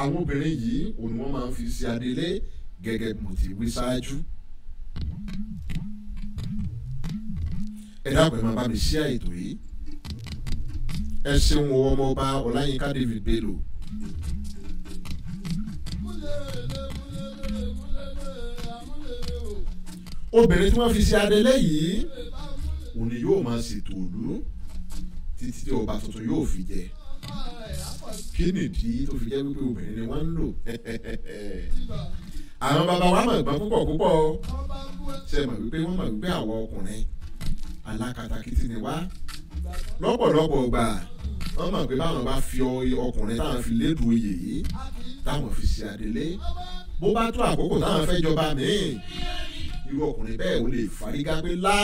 àwọn obìnrin yìí òun wọ́n máa ń fi sí adélé gẹ́gẹ́ bí mo ti wí ṣáájú. ẹ dákun ẹ máa bá mi ṣí àìtò yìí. ẹ ṣeun ọmọọba Ọláyínká David Bello. obìnrin tí wọ́n fi sí adélé yìí òun ni yóò máa ṣètò ìlú títí tí ọba tuntun yóò fi jẹ. kí nìdí tó fi jẹ́ wípé obìnrin ni wọ́n ń lò. àwọn bàbá wa mọ̀ gbọ́n púpọ̀ púpọ̀ ṣe mọ̀ wípé wọ́n mọ̀ wípé àwọn ọkùnrin alákatakítí ni wá. lọ́pọ̀lọpọ̀ gbà wọ́n mọ̀ pé báwọn bá fi ọkùnrin táwọn fi lédu oyè yìí táwọn fi ṣe adélé bó bá tó àkókò táwọn fẹ́ jọba míì irú ọkùnrin bẹ́ẹ̀ ò lè fárígá pé lá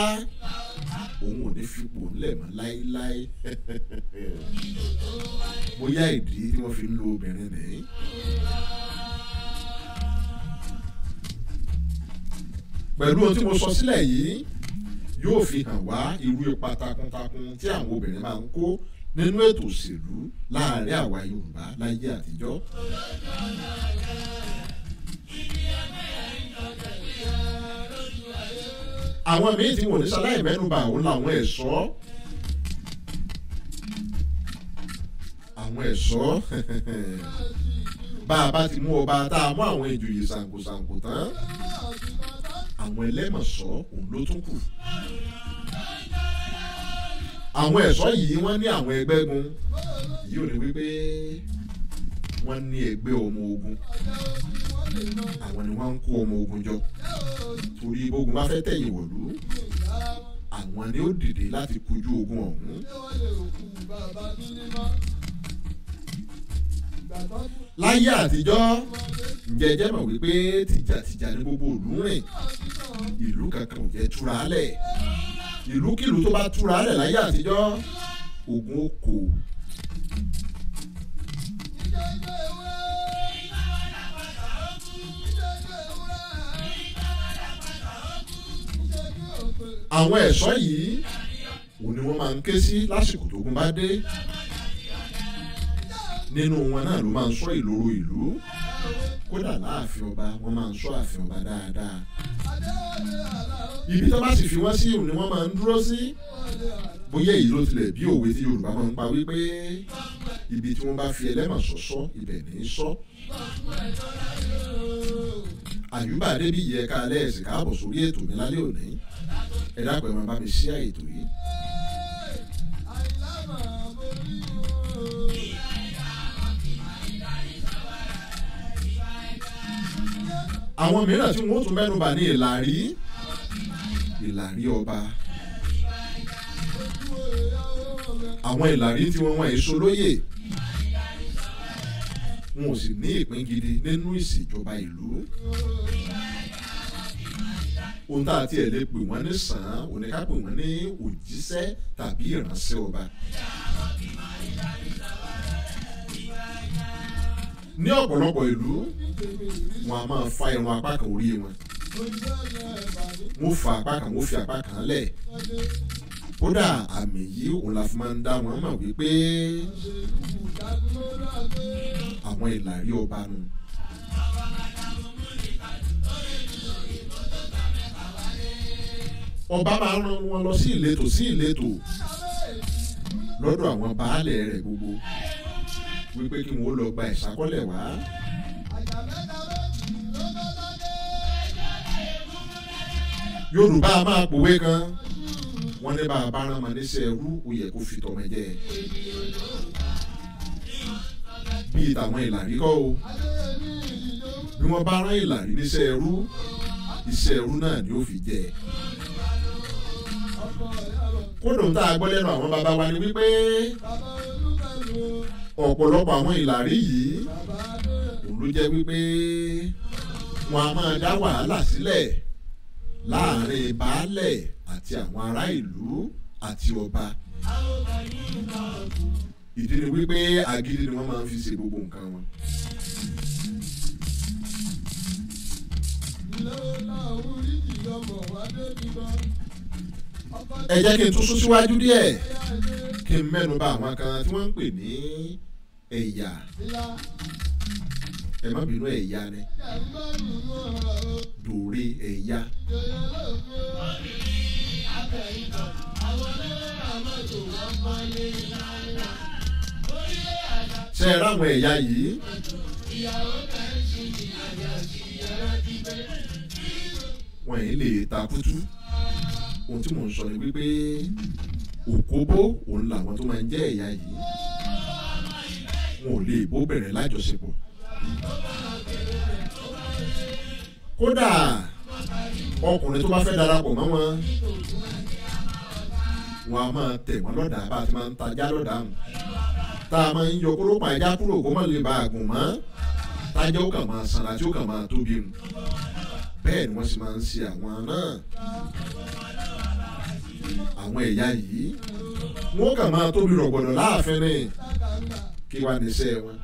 òun ò ní fipò ńlẹ̀ mọ́ láéláé. bóyá ìdí tí wọ́n fi ń lo obìnrin nìyí. pẹ̀lú ohun tí mo sọ sílẹ̀ yìí yóò fi hàn wá irú ipa takuntakun tí àwọn obìnrin máa ń kó nínú ètò òṣèlú láàrin àwa Yorùbá láyé àtijọ́. àwọn míì tí wọn ò ní ṣaláì mẹ́nubà òun làwọn ẹ̀ṣọ́. àwọn ẹ̀ṣọ́ bá a bá ti mú ọba tá a mú àwọn ìjòyè ṣàǹkóṣàǹkó tán àwọn ẹlẹ́mọ̀ṣọ́ òun ló tún kù. àwọn ẹ̀ṣọ́ yìí wọ́n ní àwọn ẹgbẹ́gun yìí ò ní wípé wọ́n ní ẹgbẹ́ ọmọ ogun àwọn ni wọ́n ń kó ọmọ ogun jọ torí bógun bá fẹ́ tẹ̀yìn wọ̀lú àwọn ni ó dìde láti kojú ogun ọ̀hún. láyé àtijọ́ ǹjẹ́ jẹ́ mọ̀ wípé tìjàtìjà ní gbogbo ìlú rìn ìlú kankan ò jẹ́ túra lẹ̀ ìlúkìlú tó bá túra lẹ̀ láyé àtijọ́ ogun ó kò. àwọn ẹ̀ṣọ́ yìí òun ni wọ́n máa ń ké sí lásìkò tógun bá dé nínú wọn náà ló máa ń ṣọ́ ìloro ìlú kódà láàfin ọba wọ́n máa ń ṣọ́ ààfin ọba dáadáa ibi tó bá sì fi wọ́n sí òun ni wọ́n máa ń dúró sí bóyá èyí ló tilẹ̀ bí òwe tí Yorùbá máa ń pa wípé ibi tí wọ́n bá fi ẹlẹ́mọ̀ṣọ́ ṣọ́ ibẹ̀ ní í ṣọ́. Àyùbá Adébíyì ẹ̀ka alẹ́ ẹ̀sìn káàbọ̀ sórí ètò mi lálẹ́ òní ẹ dákun ẹ máa bá mi ṣí ètò yìí. àwọn mìíràn tí wọ́n tún mẹ́nu bà ní ìlàrí ọba àwọn ìlàrí tí wọ́n èso lóyè wọn ò sì ní ìpín gidi nínú ìṣèjọba ìlú. ohun tá a tiẹ̀ lè pè wọ́n ní sàn án òun ni ká pè wọ́n ní òjíṣẹ́ tàbí ìránṣẹ́ ọba. ní ọ̀pọ̀lọpọ̀ ìlú wọn a máa fa irun apá kan orí wọn wọ́n fa apá kan wọ́n fi apá kan lẹ̀ kódà àmì yìí òun la fi máa ń dá wọn mọ̀ wípé àwọn ìlàrí ọba nù. ọba máa ń rán wọn lọ sí ìletò lọ́dọ̀ àwọn baálẹ̀ rẹ̀ gbogbo wípé kí wọ́n lọ gba ìṣákọ́lẹ̀ wá. Yorùbá máa pòwe kan wọ́n ní bá a bá rán ma níṣẹ́ ẹrú ó yẹ kó fi tọmọ jẹ bíi tàwọn ìlàrí kọ́ o bí wọ́n bá rán ìlàrí níṣẹ́ ẹrú iṣẹ́ ẹrú náà ni ó fi jẹ. kódò ń tá a gbọ́ lẹ́nu àwọn bàbá wa ni wípé ọ̀pọ̀lọpọ̀ àwọn ìlàrí yìí òun ló jẹ́ wípé wọn a máa dá wàhálà sílẹ̀ láàrin baálẹ̀ àti àwọn ará ìlú àti ọba. ìdí ni wípé agídí ni wọ́n máa ń fi ṣe gbogbo nǹkan wọn. ẹ jẹ́ kí n tún sún síwájú díẹ̀ kí n mẹ́nu bà àwọn kan tí wọ́n ń pè ní ẹ̀yà ẹ má bínú ẹ̀yà ni dòre ẹ̀yà. ṣe é ráwọn ẹ̀yà yìí wọ́n yìí lè takutu. Ohun tí mò ń sọ ni wípé òkóbó òun làwọn tó máa ń jẹ́ ẹ̀yà yìí wọn ò lè bó bẹ̀rẹ̀ lájọṣepọ̀. Kódà ọkùnrin tó bá fẹ́ darapọ̀ mọ́ wọn wọn a máa tẹ̀ wọ́n lọ́dà bá a ti máa ń tajá lọ́dà hàn tá a máa ń yọ kóró pa ẹja kúrò kó má lè ba àgùn mọ́ tájá ó kàn máa sanra tí ó kàn máa tóbi mu bẹ́ẹ̀ ni wọ́n sì máa ń ṣe àwọn náà. Àwọn ẹ̀yà yìí wọ́n kàn máa tóbi rọ̀gbọ̀dọ̀ láàfin ni kí wàá ní iṣẹ́ wọn.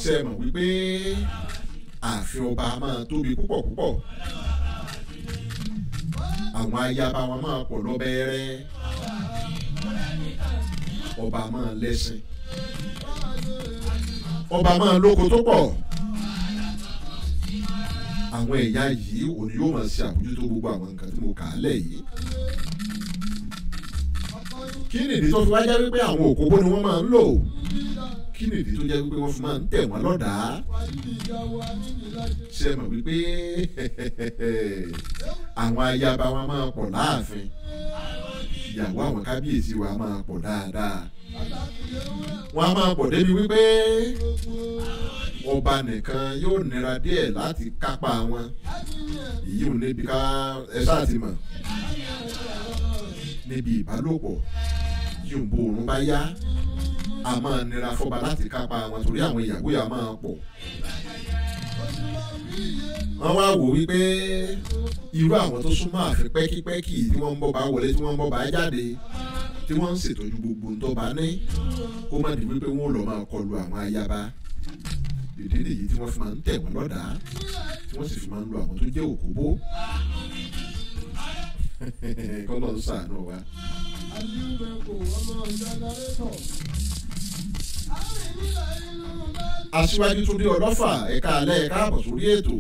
ṣe é mọ̀ wípé ààfin ọba máa tóbi púpọ̀ púpọ̀ àwọn ayaba wọn máa pọ̀ lọ́bẹ̀ẹ́rẹ́ ọba máa lẹ́sìn ọba máa lóko tó pọ̀. Àwọn ẹ̀yà yìí òní yóò máa ṣe àbójútó gbogbo àwọn nǹkan tí mo kà á lẹ̀ yìí. Kí nìdí tó fi wá jẹ́ wípé àwọn òkóbó ni wọ́n máa ń lò? Kí nìdí tó jẹ́ wípé wọ́n fi máa ń tẹ̀ wọ́n lọ́dàá? Ṣé ẹ mọ̀ wípé àwọn ayaba wọn máa pọ̀ láàfin? Ìyàwó àwọn kábíyèsí wa máa pọ̀ dáadáa. Wọ́n á máa pọ̀ débi wípé ọba nìkan yóò nira díẹ̀ láti kápá wọn. Èyí ò níbi ká ẹ ṣáà ti mọ̀. Níbi ìbálòpọ̀ yóò bó oorun bá yá a máa nira fọba láti kápá wọn torí àwọn ìyàwó yà máa pọ̀. Wọ́n wá wò wípé irú àwọn tó súnmọ́ ààfin pẹ́kípẹ́kí tí wọ́n ń bọ́ bá wọlé tí wọ́n ń bọ́ bá jáde tí wọ́n ń ṣètọ́jú gbogbo ń tọ́ba ní kó má di wípé wọ́n lọ máa kọlu àwọn ayaba. Ìdí nìyí tí wọ́n fi máa ń tẹ̀ wọ́n lọ́dàá tí wọ́n sì fi máa ń lo àwọn tó jẹ́ òkóbó. Kọ́lọ́ ń ṣàánú wa. Aṣíwájú Túndé Ọlọ́fà ẹ̀ka alẹ́ ẹ̀ka àbọ̀ sórí ètò.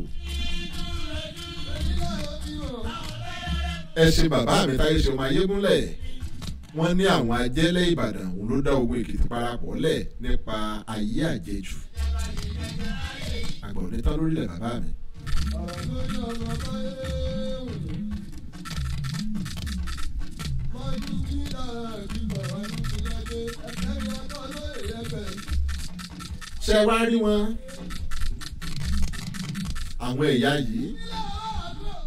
Ẹ ṣe bàbá mi Táyé Ṣeun Ayégúnlẹ̀ wọ́n ní àwọn ajẹ́lẹ̀ Ìbàdàn òun ló dá ogun Èkìtì parapọ̀ lẹ̀ nípa ayé àjẹjù. Àgbọ̀n ní tán lórílẹ̀ bàbá mi. Ṣé wá rí wọn àwọn ẹ̀yà yìí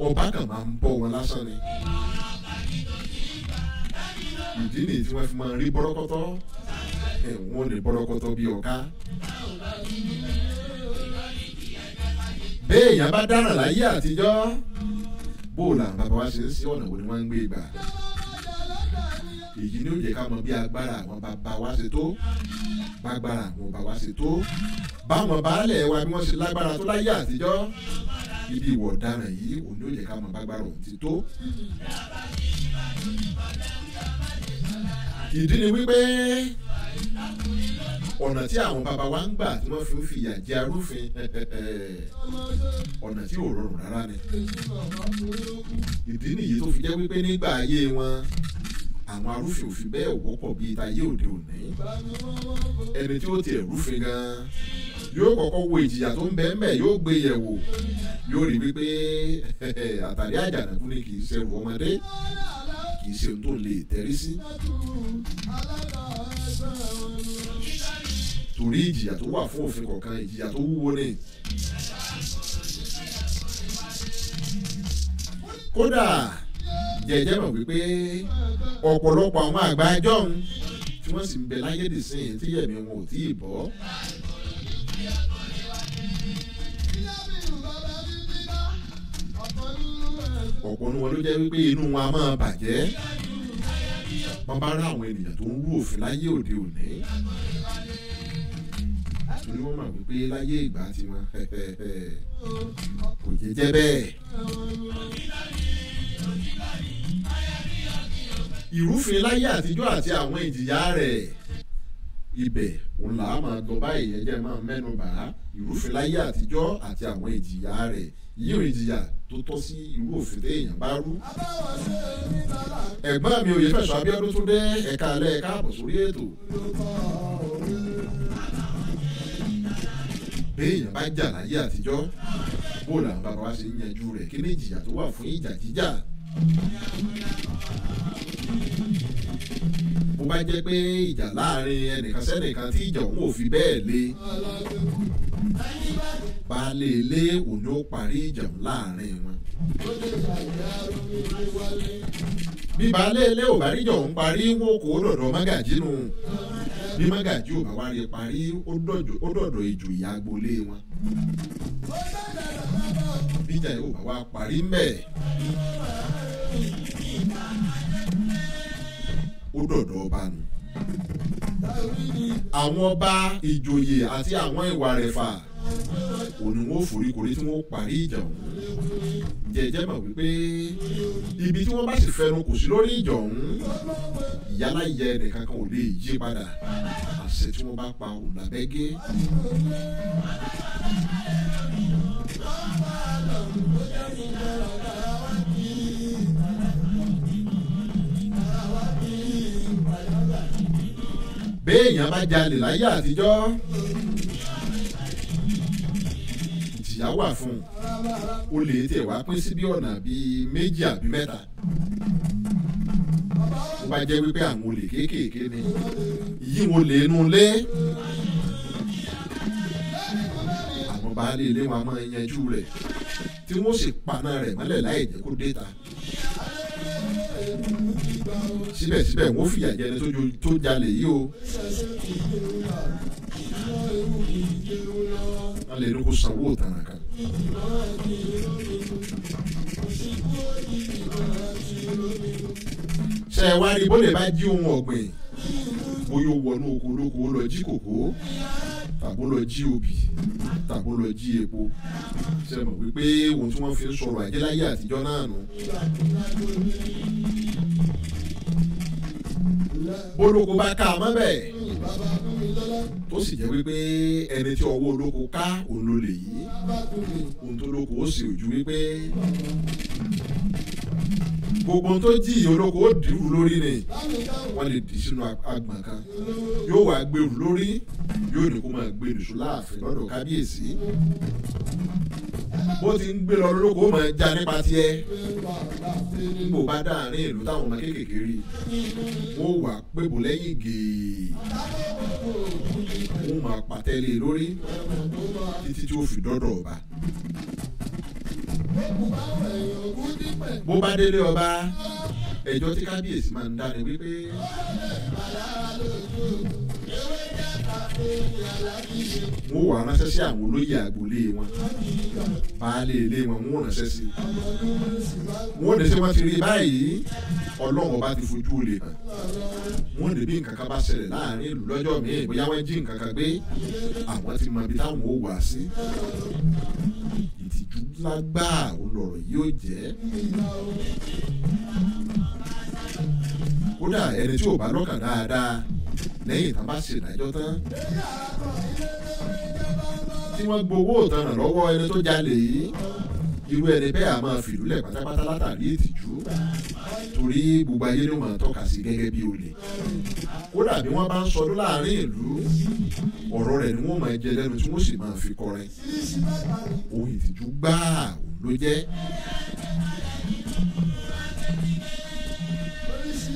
ọba kan máa ń bọ́ wọn lásán ni. Ìdí nìyí tí wọ́n fi máa ń rí bọ́rọ́kọ́tọ́ wọ́n lè bọ́rọ́kọ́tọ́ bí ọ̀ká. Béèyàn bá dáràn láyé àtijọ́ bóòlù àwọn bàbá wa ṣe ń sí ọ̀nà wo ni wọ́n ń gbé gbà. Èyí ni ó jẹ́ ká mọ bí agbára àwọn bàbá wa ṣe tó bágbára àwọn bàbá wa ṣe tó báwọn baálẹ̀ wa bí wọ́n ṣe lágbára tó láyé àtijọ́ ibi ìwọ̀ ọ̀daràn yìí òun ni ó jẹ́ ká mọ bágbára òun ti tó. Ìdí ni wípé ọ̀nà tí àwọn bàbá wa ń gbà tí wọ́n fi ń fìyà jẹ arúfin ọ̀nà tí ò rọrùn rárá ni. Ìdí nìyí tó fi jẹ́ wípé nígbà ayé wọn àwọn arúfin ò fi bẹ́ẹ̀ wọ́pọ̀ bíi tayé òde òní. Ẹni tí ó tiẹ̀ rúfin gan-an yóò kọ́kọ́ wo ìjìyà tó ń bẹ ńbẹ̀ yóò gbé yẹ̀wò yóò rí wípé àtàrí àjànàkú ni kì í ṣẹrù ọmọdé kì í ṣe ohun tó lè tẹrí sí. Torí ìjìyà tó wà fún òfin kọ̀ọ̀kan ìjìyà tó wúwo ni. Kódà jẹjẹ mọ̀ wípé ọ̀pọ̀lọpọ̀ àwọn àgbà ẹjọ́ ń tí wọ́n sì ń bẹ láyé dìsín tí yẹ̀mí wọn ò tí ì bọ́. Ọ̀pọ̀ ní wọn ló jẹ́ wípé inú wọn a máa bàjẹ́ wọ́n bá rí àwọn ènìyàn tó ń rú òfin láyé òde òní torí wọ́n mọ̀ wípé láyé ìgbà tiwọn kò jẹ́ bẹ́ẹ̀. Ìrúfin láyé àtijọ́ àti àwọn ìjìyà rẹ̀ ibẹ̀ òun là á máa lọ báyìí ẹ jẹ́ máa mẹ́nu bà á ìrúfin láyé àtijọ́ àti àwọn ìjìyà rẹ̀ yíò ìjìyà tó tọ́ sí irú òfin téèyàn bá rú. ẹ̀gbọ́n mi Oyèfẹ̀sọ Abíọ́dún tún dé ẹ̀ka alẹ́ ẹ̀ka àbọ̀ sórí ètò. béèyàn bá jà láyé àtijọ́ bó làwọn bàbá wa ṣe ń yanjú rẹ̀ kí ni ìjìyà tó wà fún ìjà jíjà. bó bá jẹ́ pé ìjà láàrin ẹnìkan sẹ́nìkan tí ìjà òun ò fi bẹ́ẹ̀ le baálé ilé òun ló parí ìjà láàrin wọn. bí baálé ilé ò bá rí ìjà òun parí wọn kò dọ̀dọ̀ mágàjí nù bí mágàjí ò bá wá rí parí ó dọ̀dọ̀ ìjòyè agboolé wọn. bí ìjà yóò bá wá parí mbẹ̀ ó dọ̀dọ̀ ọba nù. àwọn ọba ìjòyè àti àwọn ìwà rẹ̀fà òní wọn ò foríkorí tí wọn ó parí ìjà ọ̀hún. jẹjẹ mọ̀ wípé ibi tí wọ́n bá sì fẹnu kò sí lórí ìjà ọ̀hún ìyálà ìyá ẹnìkan kan ò lè yí padà àṣẹ tí wọ́n bá pa òun làbẹ́gẹ́. béèyàn bá jalè láyé àtijọ́ ìjìyà wà fún un olè tẹ̀ wá pín sí bí ọ̀nà bíi méjì àbí mẹ́ta. ó bá jẹ́ wípé àwọn olè kéékèèké ni yí wọn lè nu lé àwọn baálé ilé wọn a máa yanjú rẹ̀ tí wọ́n sì paná rẹ̀ mọ́lẹ̀ láì jẹ́ kó dé ta. síbẹ̀síbẹ̀ wọ́n fìyà jẹ ẹni tó jalè yìí o. wọ́n lè ní kó sanwó òtàrà kan. ṣé ẹ wá rí bó lè bá jí ohun ọ̀gbìn bóyá ó wọnú oko olóko ó lọ jí kòkó tàbó lọ jí obì tàbó lọ jí epo. ṣé ẹ mọ̀ wípé ohun tí wọ́n fi ń sọ̀rọ̀ ajé láyé àtijọ́ náà nù. bólóko bá ká a mọ́ bẹ́ẹ̀ tó sì jẹ́ wípé ẹni tí ọwọ́ olóko ká òun ló lè yí ohun tó lóko ó sì ojú wípé gbogbo tó jí olóko ó dìrú lórí ni wọ́n lè dì sínú agbọ̀n kan yóò wá gbèrú lórí yóò ní kó máa gbé nìṣó láàfin lọ́dọ̀ kábíyèsí bó ti ń gbé lọ lóko ó máa já nípa tiẹ̀ nígbò bá dáàrin ìlú táwọn ọmọ kéékèèké rí wọ́n wà pébò lẹ́yìn gèè wọ́n máa pàtẹ́lẹ̀ lórí títí tí ó fi dọ́dọ̀ ọba. bó bá délé ọba ẹjọ́ tí kábíyèsí máa ń dá ni wípé wọ́n wà ránṣẹ́ sí àwọn olóyè àgbòlé wọn baálé ilé wọn wọ́n ránṣẹ́ sí wọ́n ní sẹ́ wọ́n ti rí báyìí ọlọ́run ọba ti fojú olè hàn wọ́n ní bí nǹkan kan bá ṣẹlẹ̀ láàrin ìlú lọ́jọ́ míì bóyá wọ́n jí nǹkan kan gbé àwọn ti mọ ibi táwọn ò wá sí. ìtìjú lágbàá olọ̀rọ̀ yóò jẹ́ kódà ẹni tí ò bá lọ́kàn dáadáa lẹ́yìn tán bá ṣèdájọ́ tán tí wọ́n gbowó ìtanràn lọ́wọ́ ẹni tó jalè yìí irú ẹni bẹ́ẹ̀ a máa fìlúlẹ̀ pátápátá látàrí ìtìjú torí gbogbo ayé ló máa tọ́ka sí gẹ́gẹ́ bí olè kódà bí wọ́n bá ń sọdún láàrin ìlú ọ̀rọ̀ rẹ̀ ni wọ́n máa jẹ lẹ́nu tí wọ́n sì máa fi kọrin ohun ìtìjú gbáà ló jẹ́.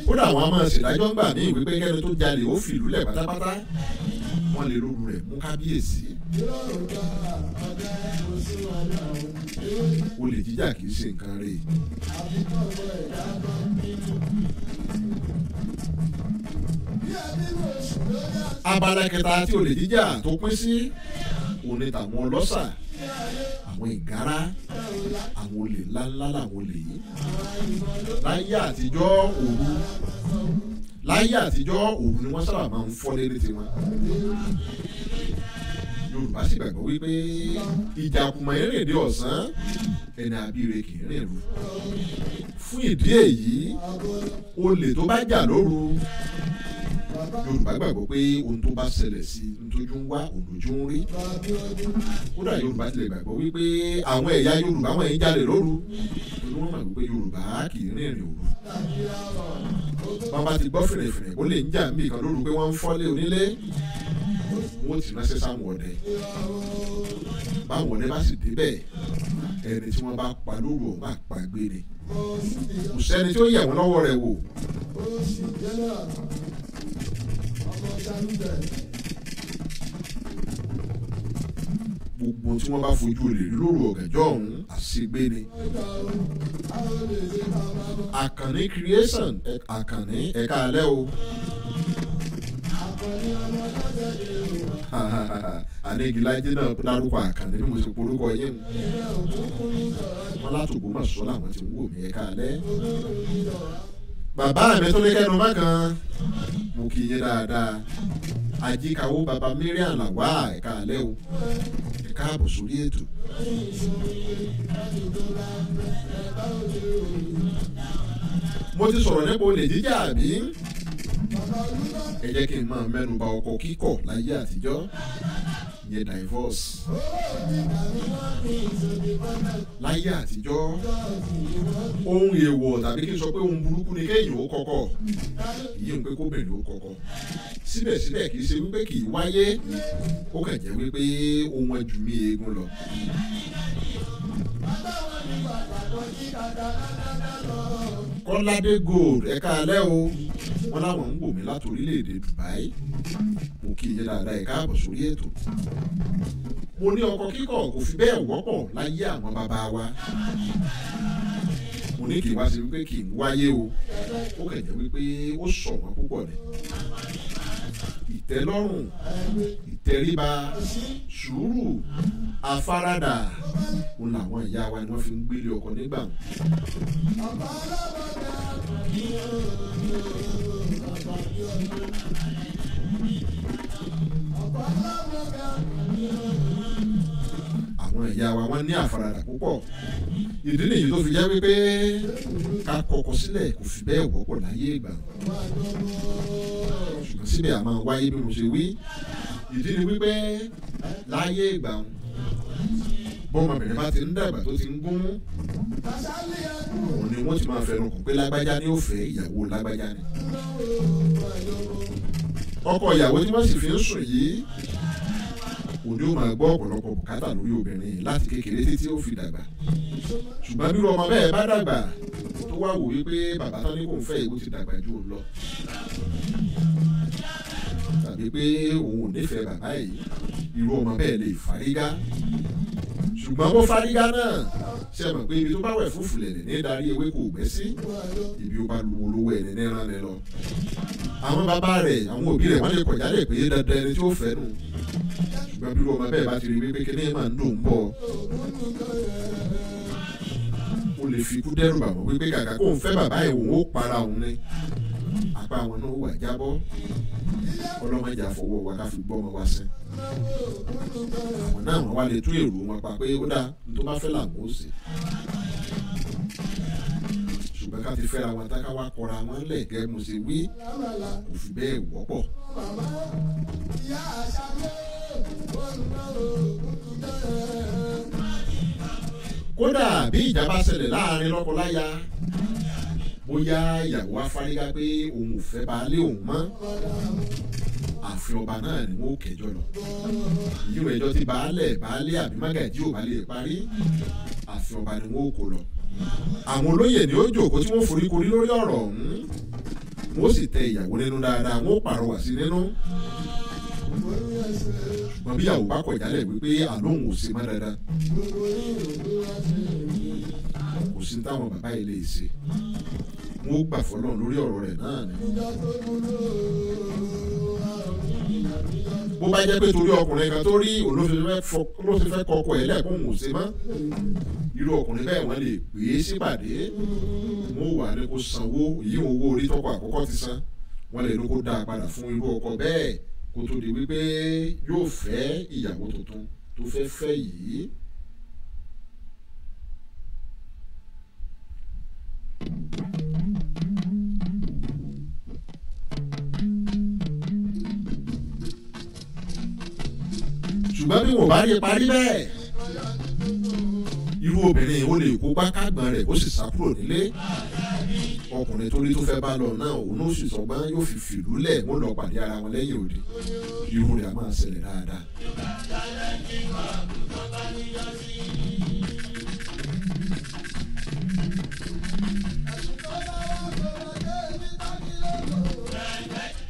kódà àwọn a máa ṣèdájọ́ ńgbà ní ìwé pé kẹ́ni tó jalè ó fìlúlẹ̀ pátápátá wọ́n lè lóru rẹ̀ mú kábíyèsí. olè jíjà kì í ṣe nǹkan rẹ̀. abala kẹta tí olè jíjà tó pín sí òní tàwọn ọlọ́ṣà àwọn ìgárá àwọn olè ńláńlá làwọn olè yìí. láyé àtijọ́ òru ni wọ́n sábà máa ń fọ́ lérè tiwọn. Yorùbá sì gbàgbọ́ wípé ìjàkùmọ̀ ìrìndè ọ̀sán ẹni àbíire kì í rìn rú. fún ìdí èyí olè tó bá jà lóru Yorùbá gbàgbọ́ pé ohun tó bá ṣẹlẹ̀ sí ohun tójú ń wá òun lójú ń rí. Kódà Yorùbá tilẹ̀ gbàgbọ́ wípé àwọn ẹ̀yà Yorùbá wọn ń jalè lóru torí wọ́n mọ̀ wípé Yorùbá kì í rìnrìn òru. Wọ́n bá ti gbọ́ fìrìfìrì ó lè ń jà mí kan lóru pé wọ́n ń fọ́lé onílé wọ́n ti ránṣẹ́ sáwọn ọdẹ. Báwọn ọdẹ bá sì débẹ̀ ẹni tí wọ́n bá pa lóru ọ̀hún àpagbé ni. Kò sẹ́ni tí ó yẹ̀ wọ́n lọ́wọ́ rẹ̀ wò. Gbogbo tí wọ́n bá fojú olè rí lóru ọ̀gànjọ́ ọ̀hún àṣegbé ni. Àkànní creation Àkànní ẹ̀ka alẹ́ o. Ànígilájé náà dárúkọ Àkànní bí mo ṣe polúkọ yín. Wọ́n látògbó mà sọ làwọn ti ń wò mí ẹ̀ka alẹ́. Bàbá mi tó lé kẹ́nu bákan mo kì í yé dáadáa. Ajíkawó baba Mariam làwà ẹ̀ka alẹ́ o. Ẹ̀ka àbọ̀ sórí ètò. Mo ti sọ̀rọ̀ nípa olè jíjà àbí? Ẹ jẹ́ kí n máa mẹ́nu bà ọkọ kíkọ̀ láyé àtijọ́ ìyẹn divorce. Láyé àtijọ́ ohun èèwọ̀ tàbí kí n sọ pé ohun burúkú ni kéèyàn ó kọ́kọ́ ìyẹn ń pé kóbìnrin ó kọ́kọ́. Síbẹ̀síbẹ̀ kì í ṣe wípé kì í wáyé ó kàn jẹ́ wípé ohun ẹjù mi eégún lọ. Kọ́ládé Gold ẹ̀ka alẹ́ o. Wọ́n láwọn ń wò mí láti orílẹ̀-èdè Dubai. Mo kí i yé dáadáa ẹ̀ka àbọ̀ sórí ètò. Mo ní ọkọ kíkọ̀ kò fi bẹ́ẹ̀ wọ́pọ̀ láyé àwọn bàbá wa. Mo ní kì í wá sí wípé kì í wáyé o. Ó kàn jẹ́ wípé ó ṣọ̀wọ́n púpọ̀ ni. Ìtẹ́lọ́rùn, ìtẹríba, sùúrù, àfaradà òun làwọn ìyá wa ni wọ́n fi ń gbélé ọkọ nígbà wọn. Àwọn ìyá wa wọ́n ní àfaradà púpọ̀. Ìdí nìyí tó fi jẹ́ wípé ká kọkọ sílẹ̀ kò fi bẹ́ẹ̀ wọ́pọ̀ láyé ìgbà. Ṣùgbọ́n síbẹ̀ a máa wáyé bí mo ṣe wí. Ìdí ni wípé láyé ìgbà bọ́mọbìnrin bá ti ń dàgbà tó ti ń gún òun ni wọ́n ti máa fẹnu kò pé lágbájá ni ó fẹ́ ìyàwó lágbájá ni. Ọkọ ìyàwó tí wọ́n sì fi ń sùn yìí òní ó máa gbọ́ ọ̀pọ̀lọpọ̀ bùkátà lórí obìnrin láti kékeré títí ó fi dàgbà. Ṣùgbọ́n bí ọmọ bẹ́ẹ̀ bá dàgbà tó wá wò wípé bàbá tán ní kò ń fẹ́ ìwé ti dàgbà ju òun lọ. Tàbí pé òun ò nífẹ̀ẹ́ bàbá yìí irú ọmọ bẹ́ẹ̀ lè fárígá. Ṣùgbọ́n bó fárígá náà ṣe mọ̀ pé ibi tó bá wẹ̀ fúfú lẹ̀ ní darí ewé kò gbẹ́ sí ibi ó bá lu olówó ẹ̀ ní ẹran rẹ lọ. Àwọn bàbá rẹ̀ àwọn òbí rẹ̀ wọ́n lè kọjá lè pé dandan ẹni tí ó fẹ́ nù. Ṣùgbọ́n bí ọmọ bẹ́ẹ̀ bá ti rí wípé kíní máa ń dùn bọ̀ ó lè fi ikú dẹ́rù bà wọ́n wípé kàkà kó ń fẹ́ bàbá ẹ̀ òun ó para òun ni apá àwọn náà wà jábọ́ ọlọ́mọdé àfọwọ́ wa ká fi gbọ́ ọmọ wa sẹ́. Àwọn náà wọ́n wá lè tún èrò wọn pa pé ó dáa ní tó bá fẹ́ làwọn ó ṣe. Ṣùgbọ́n ká ti fẹ́ra wọn tá ká wá kọra wọn lẹ̀ gẹ́gẹ́ mo ṣe wí kò fi bẹ́ẹ̀ wọ́pọ̀. Kódà bí ìjà bá ṣẹlẹ̀ láàrin lọ́kọláya bóyá ìyàwó afárígá pé òun ò fẹ́ baálé òun mọ́ ààfin ọba náà ni wọ́n ó kẹjọ lọ. Ìyíwò ẹjọ́ tí baálé àbí mágàjí ò bá lè parí ààfin ọba ni wọ́n ó kó lọ. Àwọn olóyè ni ó jókòó tí wọ́n forí korí lórí ọ̀rọ̀ ọ̀hún wọ́n sì tẹ ìyàwó nínú dáadáa wọ́n ó pàrọwà sí nínú. Ṣùgbọ́n bí ìyàwó bá kọ̀ jálẹ̀ wípé àlóhùn ò ṣe má dáadáa kò sí táwọn bàbá yìí lè ṣe wọ́n ó gbà fọlọ́run lórí ọ̀rọ̀ rẹ̀ náà ni. Bó bá jẹ́ pé torí ọkùnrin kan tó rí olóṣèlú fẹ́ kọkọ ẹ̀ lẹ́ẹ̀kún òun ò ṣe mọ́ irú ọkùnrin bẹ́ẹ̀ wọ́n lè pè é sípàdé wọ́n wà ní kó sanwó èyí owó orí tọkọ àkọ́kọ́ ti san wọ́n lè ní kó dá a padà fún irú ọkọ bẹ́ẹ̀ kó tó di wípé yóò fẹ́ ìyàwó tuntun tó fẹ́ fẹ́ yìí. ṣùgbọ́n bí wọ́n bá rí parí bẹ́ẹ̀ irú obìnrin ó lè kó gbákàgbọ́n rẹ̀ ó sì sá kúrò nílé ọkùnrin tó rí tó fẹ́ bá lọ náà òun ó sì sọgbọ́n yóò fi fìlú lẹ̀ wọ́n lọ pàdé ara wọn lẹ́yìn òde irú rẹ̀ á máa ṣẹlẹ̀ dáadáa.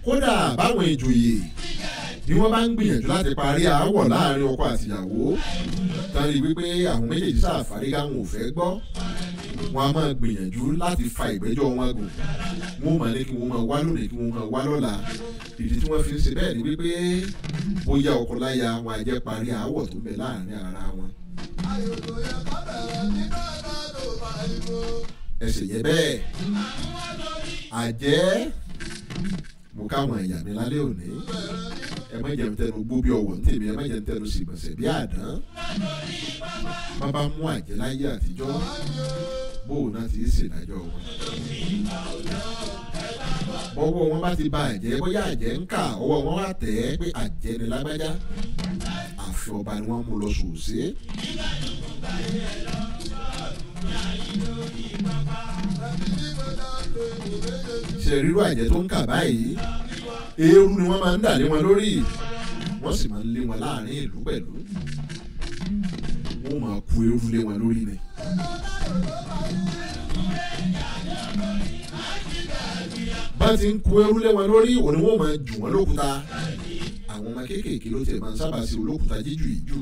kódà báwọn ìjòyè bí wọ́n bá ń gbìyànjú láti parí aáwọ̀ láàrin ọkọ àtìyàwó tán rí wípé àwọn méjèèjì sáfàrígá wọn ò fẹ́ gbọ́ wọn a máa gbìyànjú láti fa ìgbẹ́jọ́ wọn gùn wọn ò máa ní kí wọ́n máa wá lónìí kí wọ́n máa wá lọ́la ìdí tí wọ́n fi ń ṣe bẹ́ẹ̀ ni wípé bóyá ọkọ láya wọn á jẹ́ parí aáwọ̀ tó ń bẹ láàrin ara wọn. ẹsẹ̀ yẹ bẹ́ẹ̀ àjẹ́ mo káwọn ẹ̀yà mi lálẹ́ òní ẹ má jẹun tẹnu gbó bí ọwọ́ ní tèmi ẹ má jẹun tẹnu sìgbọ̀nsẹ̀ bí àdán bàbá mú àjẹ́ láyé àtijọ́ bóun náà ti ṣèdájọ́ wọn. bọ́wọ́ wọn bá ti ba àjẹ́ bóyá àjẹ́ ń kà ọwọ́ wọn wá tẹ̀ ẹ́ pé àjẹ́ ni lágbájá àfi ọba ni wọ́n mú lọ sòsé. ṣe ríru àjẹ́ tó ń kà báyìí eérú ni wọ́n máa ń dà lé wọn lórí wọ́n sì máa ń lé wọn láàrin ìlú pẹ̀lú wọ́n máa ku eérú lé wọn lórí ni. bá ti ń ku eérú lé wọn lórí òní wọ́n máa jù wọ́n lókúta àwọn ọmọ kéékèèké ló tiẹ̀ máa ń sábà sí olókùúta jíjù ìjù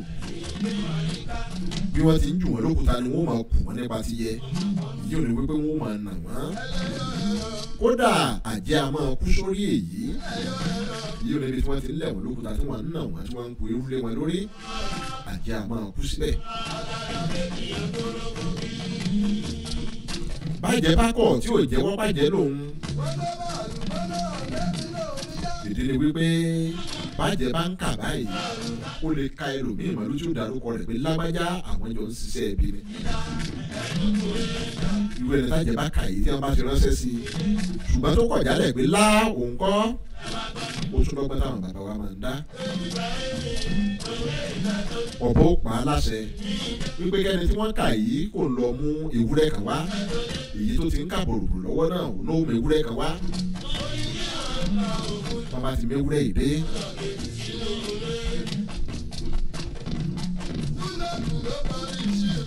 bí wọ́n ti ń jù wọ́n lókúta ni wọ́n máa kù wọ́n nípa ti yẹ èyí ò ní wípé wọ́n máa nà wọ́n kódà àjẹ́ a máa kú sórí èyí èyí ò ní ibi tí wọ́n ti ń lẹ̀ wọ́n lókúta tí wọ́n ń nà wọ́n tí wọ́n ń ku eérú lé wọn lórí àjẹ́ a máa kú síbẹ̀. bàjẹ́ bá kọ̀ tí ò jẹ́wọ́ bàjẹ́ lòun ìdí ni wípé bàjẹ́ bá ń kà báyìí ó lè ka ẹlòmíì mọ́ lójú dárúkọ rẹ̀ pé lágbájá àwọn jọ ń ṣiṣẹ́ ẹbí ni ìwé ẹni tájẹ́ bá kà yìí tí wọ́n bá ti ránṣẹ́ sí i ṣùgbọ́n tó kọ̀ jálẹ̀ pé lá òun kọ́ ó tún lọ́gbọ́n táwọn bàbá wa máa ń dá ọ̀bọ pa á láṣẹ wípé kẹ́ni tí wọ́n kà yìí kò lọ mú ewúrẹ́ kan wá èyí tó ti ń kà bòròbòrò lọ́wọ́ náà ò ló mú ewúrẹ́ kan wá bàbá ti mẹ́wúrẹ́ yìí dé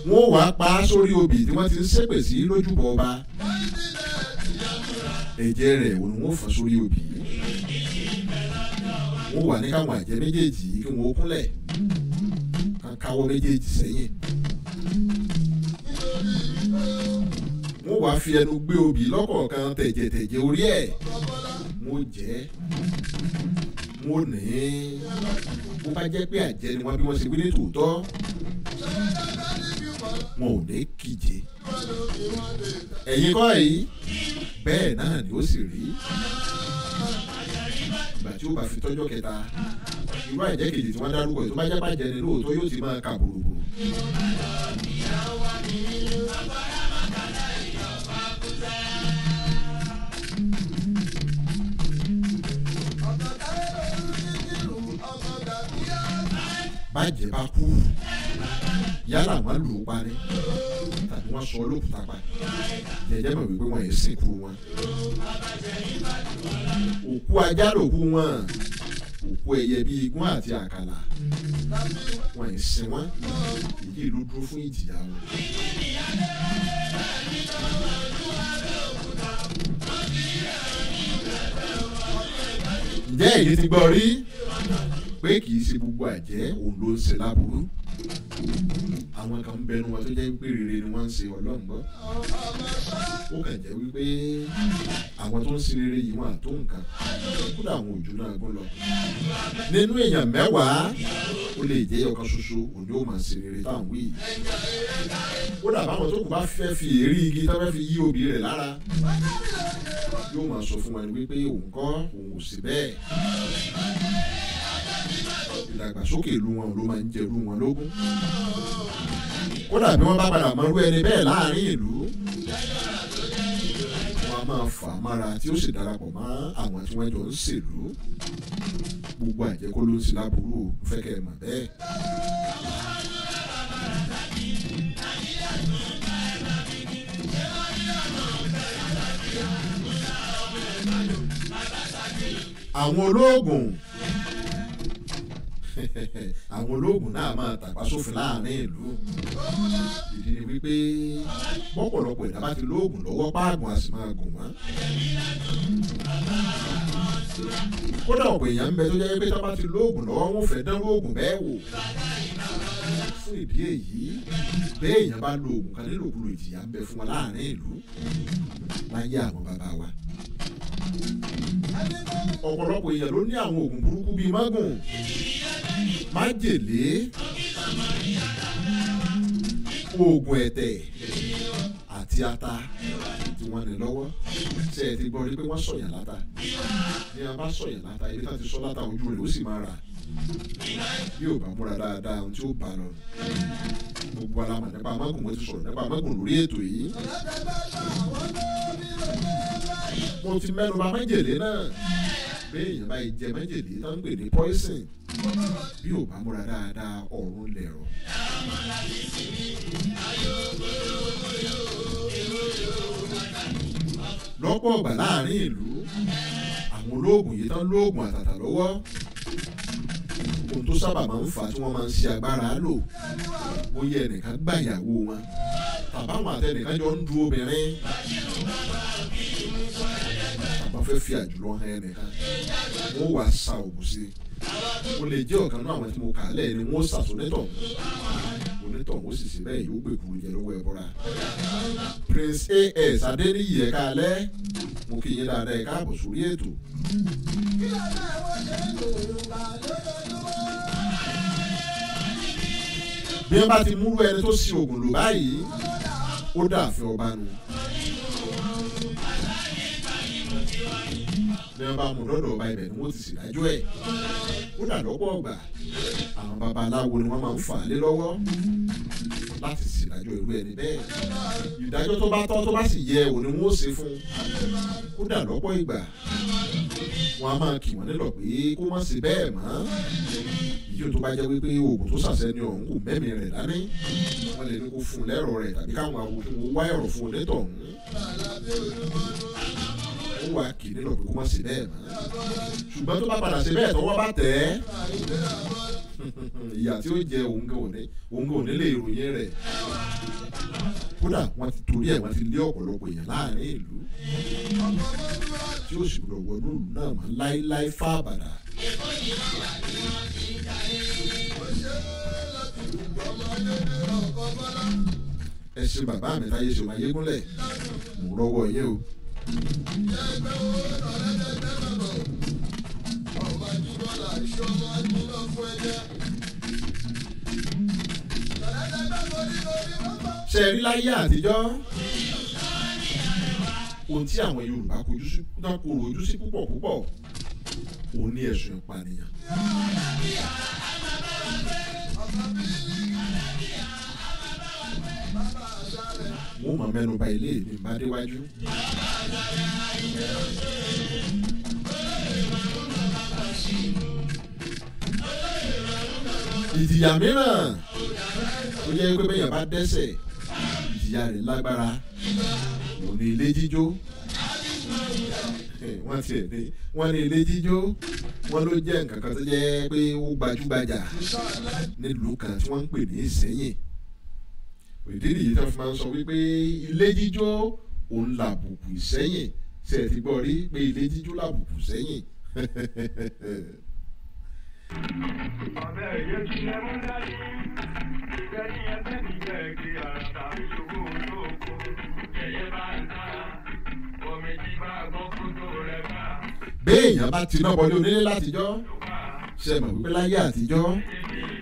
wọ́n wàá pa á sórí obì tí wọ́n ti ń ṣépè sí lójúbọ ọba ẹ̀jẹ̀ rẹ̀ òun wọ́n fọ́ sórí obì wọ́n wà ní káwọn àjẹ́ méjèèjì kí wọ́n kúnlẹ̀ káwọ́ méjèèjì sẹ́yìn wọ́n wàá fi ẹnu gbé obì lọ́kọ̀ọ̀kan tẹ̀jẹ̀tẹ̀jẹ̀ orí ẹ̀ wọ́n jẹ́ wọ́n ní bó bá jẹ́ pé àjẹ́ ni wọ́n bí wọ́n ṣe wí ní tòótọ́ wọn ò ní kíje ẹ̀yin kọ́ yìí bẹ́ẹ̀ náà ni ó sì rí ìgbà tí ó bá fi tọ́jọ́ kẹta irú àjẹ́ kejì tí wọ́n dárúkọ tó bá jẹ́ pàjẹ́ ni lóòótọ́ yóò ti máa kà bòròbòrò. bàjẹ́ bá kú yálà wọn lù ú parí tàbí wọn sọ olókùúta pa jẹjẹ mọ̀ wípé wọn yẹn sìnkú wọn òkú ajá lòkú wọn òkú ẹyẹ bíi igún àti àkàlà wọn yẹn sin wọn èyí ló dúró fún ìjìyà wọn. ǹjẹ́ èyí ti gbọ́ rí pé kì í ṣe gbogbo àjẹ́ òun ló ń ṣe láburú àwọn kan ń bẹnu wọn tó jẹ́ pé rere ni wọ́n ń ṣe ọlọ́ngbọ́n ó kàn jẹ́ wípé àwọn tó ń ṣe rere yìí wọn àtó nǹkan kódà àwọn òjò náà gún lọ nínú èèyàn 10 ó lè jẹ́ ọ̀kan ṣoṣo òun yóò máa ṣe rere táwọn wí kódà báwọn tó kù bá fẹ́ fi èrí igi tó fẹ́ fi yí obì rẹ̀ lára yóò máa sọ fún wọn wípé òun kọ́ òun ò sí bẹ́ẹ̀ ìdàgbàsókè ìlú wọn ló máa ń jẹrú wọn lógún kódà bí wọ́n bá padà mọrú ẹni bẹ́ẹ̀ láàrin ìlú wọn a máa fà á mára tí ó sì darapọ̀ mọ́ àwọn tí wọ́n jọ ń ṣèlú gbogbo àjẹkọ́ ló ń ṣe láburú o mo fẹ́ kẹ́ ẹ mọ̀ bẹ́ẹ̀. àwọn olóògùn náà máa tàpá sófin láàrin ìlú. ìdí ni wípé bọ́pọ̀lọpọ̀ ìdá bá ti lóògùn lọ́wọ́ páàgùn a sì máa gùn wọ́n. kódà ọ̀pọ̀ èèyàn ń bẹ tó jẹ́ pé tó bá ti lóògùn lọ́wọ́ wọn fẹ́ dánwó oògùn bẹ́ẹ̀ wò. fún ìdí èyí bẹ́ẹ̀ èèyàn bá lo oògùn kan nílòkulò ìjìyà ń bẹ fún wọn láàrin ìlú láyé àwọn bàbá wa. ọ̀pọ̀lọpọ̀ èèyàn ló ní àwọn oògùn burúkú bíi mágùn, májèlé, oògùn ẹ̀tẹ̀ àti ata tí wọ́n ní lọ́wọ́. ṣé ẹ ti gbọ́ rí pé wọ́n sọ̀yàn láta? ní a bá sọ̀yàn láta ibi tá ti sọ láta ojú rẹ̀ ó sì máa rà. bí ò bá múra dáadáa ohun tí ó bá lọ. gbogbo alamọ̀ nípa mágùn, wọ́n ti sọ̀rọ̀ nípa mágùn lórí ètò yìí. mo ti mẹ́nu bà májèlé náà. béèyàn bá jẹ májèlé tó ń pè ní poison, bí ò bá múra dáadáa ọ̀run lẹ̀rọ̀. lọ́pọ̀ ọ̀gbà láàrin ìlú àwọn olóògùn yìí tán lóògùn àtàtà lọ́wọ́. ohun tó sábà máa ń fà tí wọ́n máa ń ṣe agbára lò bóyá ẹnìkan gbà ìyàwó wọn tàbáwọn àtẹnìkan jọ ń du obìnrin tàbá fẹ́ fi àjùlọ hàn ẹnìkan wọ́n wàá sa òògùn sí i. ó lè jẹ́ ọ̀kan náà àwọn tí mo kà á lẹ́yìn ni wọ́n ṣàtúnẹ́tọ̀ onítọ̀hún ó sì ṣe bẹ́ẹ̀ yóò gbèkúrú jẹ lọ́wọ́ ẹ̀bọra. Prince A.S. Adéníyì ẹ̀ka alẹ́ mo kí yín dáadáa ẹ̀ka àbọ̀ sórí ètò. bí wọ́n bá ti múrú ẹni tó ṣi oògùn lò báyìí ó dààfin ọba nu. bí wọ́n bá mú lọ́dọ̀ ọba ibẹ̀ ni wọ́n ti ṣèdájọ́ ẹ̀. ó dà lọ́pọ̀ ọgbà àwọn babaláwo ni wọ́n máa ń fà á lé lọ́wọ́ láti ṣèdájọ́ irú ẹni bẹ́ẹ̀. ìdájọ́ tó bá tọ́ tó bá sì yẹ òní wọ́n ó ṣe fún un. ó dà lọ́pọ̀ ìgbà wọ́n á máa kì wọ́n nílọ̀ pé kó má ṣe bẹ́ẹ̀ mọ́. ìyí tó bá jẹ́ wípé oògùn tó ṣàṣẹ ni ọ̀hún kò mẹ́mí rẹ̀ dání wọ́n lè ní kó fún un lẹ́rọ̀ rẹ̀ tàbí káwọn awo kí wọ́n wá ẹ̀rọ̀ fún un létọ̀hún. ó wà kì í nílọ̀ pé kó má ṣe bẹ́ẹ̀ mọ́. ṣùgbọ́n tó bá padà ṣe bẹ́ẹ̀ tọ́wọ́ bá tẹ̀ ẹ́ ìyà tí ó jẹ òun gan òní lè ròyìn rẹ̀. kódà wọ́n ti torí ẹ̀ wọ́n ti lé ọ̀pọ̀lọpọ̀ èèyàn láàrin ìlú tí ó sì gbọdọ̀ wọnú ìlú náà mọ́ láíláí fábàdà. ẹ ṣe bàbá mi táyé ṣe máa yégúnlẹ̀ mò ń rọ́wọ́ yín o. ṣe rí láyé àtijọ́ ohun tí àwọn Yorùbá kojú sí náà kò rojú sí púpọ̀ òun ní ẹ̀sùn ìpànìyàn. wọ́n mọ̀ mẹ́nu bà ilé mi bá déwájú. ìjìyà mìíràn ó jẹ́ pé bẹ́yàn bá dẹ́ṣẹ̀ ìjìyà rẹ̀ lágbára òun ní ilé jíjó. wọ́n ní ilé jíjó wọ́n ló jẹ́ nǹkan kan tó jẹ́ pé ó gbajúgbajà nílùú kan tí wọ́n ń pè ní Ìṣẹ́yìn. ìdí nìyí tó fi máa ń sọ wípé ilé jíjó òun làbùkù Ìṣẹ́yìn. ṣé ẹ ti gbọ́ rí pé ilé jíjó làbùkù Ìṣẹ́yìn? ọ̀bẹ èyí ti lẹ mú dání lẹ́yìn ẹsẹ̀ níjẹ́ kí àràtà ìṣòwò olóko yẹ̀yẹ́ bá ń ta omi tí bá gbọ́ kótó rẹ̀ bá. béèyàn bá ti náà bọlé onílé látijọ́ ṣe mọ̀ wípé láyé àtijọ́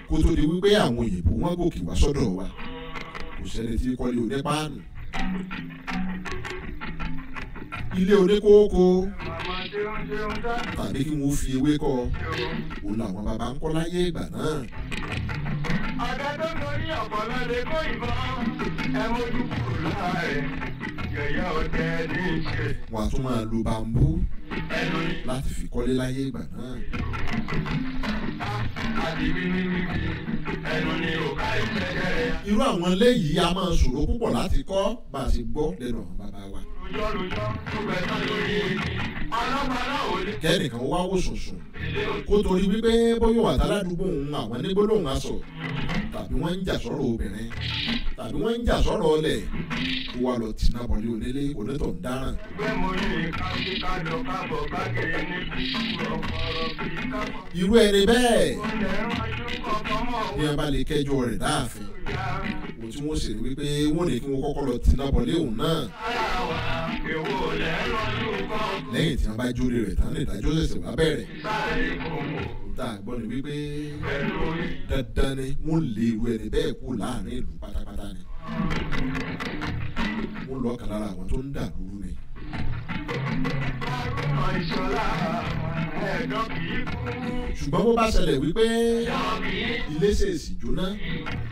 kó tó di wípé àwọn òyìnbó wọn gòkè wá sọ́dọ̀ wa kò sẹ́ni tí kọ́lé onípáànù ilé oníkóókó tàbí kí wọ́n fi ewé kọ́ òun làwọn baba ń kọ́ láyé ìgbà náà. ọ̀dẹ tó torí ọ̀pọ̀lọ́ lè kó ìbọn ẹ mójú kúrò lára rẹ̀ yẹ̀yẹ́ ọdẹ ní í ṣe. wọ́n á tún máa lo bambú láti fi kọ́lé láyé ìgbà náà. irú àwọn eléyìí a máa ṣòro púpọ̀ láti kọ́ bá a ṣe gbọ́ lẹ́nu àwọn bàbá wa. kẹ́nìkan wá wò sùnsùn kó torí wípé bóyá wà táládùúgbò òun àwọn nígbólóhùn aṣọ tàbí wọ́n ń jà sọ́rọ̀ obìnrin tàbí wọ́n ń jà sọ́rọ̀ ọlẹ̀ kó wá lọ tì náà bọ̀lé onílé onítọ̀ ń dáràn. irú ẹni bẹ́ẹ̀ bí wọ́n bá lè kẹ́jọ́ rẹ̀ dáàfin o tí wọ́n sì rí wípé wọ́n ní kí wọ́n kọ́kọ́ lọ tì náà bọ̀lé òun náà lẹ́yìn tí wọ́n bá jórí rẹ̀ tán lè dájọ́ ṣẹ̀ṣẹ̀ wá bẹ̀rẹ̀ tá a gbọ́ ni wípé dandan ni wọ́n lé irú ẹni bẹ́ẹ̀ kú láàrin ìlú pátápátá ni wọ́n lọ kàn lára àwọn tó ń dà lóru ni. ṣùgbọ́n bó bá ṣẹlẹ̀ wípé ilé ṣèṣì jóná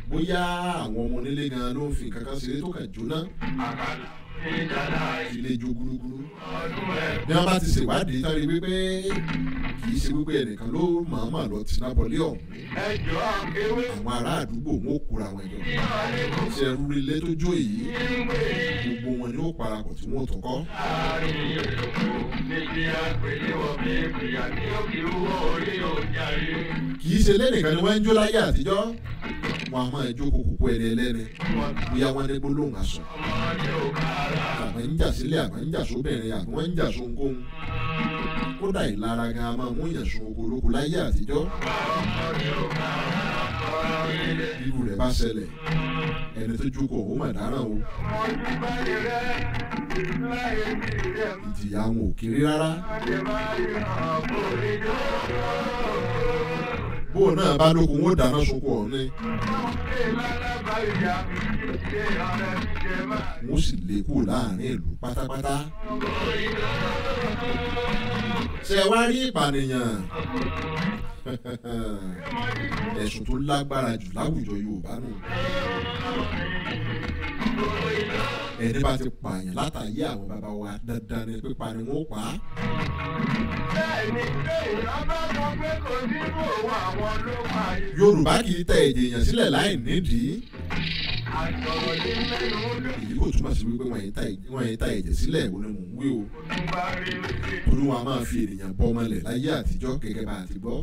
bóyá àwọn ọmọ onílé gan ló ń fi nǹkan kan ṣeré tó kàn jóná ilé jó gúrúgúrú bí wọ́n bá ti ṣèwádìí tán rí wípé kì í ṣe wípé ẹnìkan ló mọ̀ọ́mọ̀ lọ tì náà bọ̀lé ọ̀hún àwọn ará àdúgbò wọn ò kóra wọn jọ ṣe ẹrú ilé tó jó yìí gbogbo wọn ni ó parapọ̀ tí wọ́n tún kọ́. kì í ṣe lẹ́nìkan ni wọ́n ń jó láyé àtijọ́ wọn a máa jó kókó ẹni ẹlẹ́ni bóyá wọn ní gbólóhùn aṣọ àmọ́ ń jà sílẹ̀ àmọ́ ń jà sóbìnrin àmọ́ wọ́n ń jà sóńkóhun kódà ìlara gan a máa mú yàn sun oko olóko láyé àtijọ́ irú rẹ̀ bá ṣẹlẹ̀ ẹni tó jókòó ó mà dáràn o ìjìyà wọn ò kéré rárá bóun náà bá lókun ó dáná sunko ọ̀hún ni wọ́n sì lé kúrò láàrin ìlú pátápátá. ṣé wá rí ìpànìyàn ẹ̀sùn tó lágbára jù láwùjọ Yorùbá nù. ẹni bá ti pààyàn látàyé àwọn bàbá wa dandan ni pípa ni wọ́n pa á. Yorùbá kì í tẹ ẹ̀jẹ̀ èèyàn sílẹ̀ láì nídìí. èyí kò túmọ̀ sí wípé wọ́n yẹn ta ẹ̀jẹ̀ sílẹ̀ òun ni mò ń wí o. olúwa máa fi ènìyàn bọ́ ọmọlẹ̀ láyé àtijọ́ gẹ́gẹ́ bá a ti gbọ́.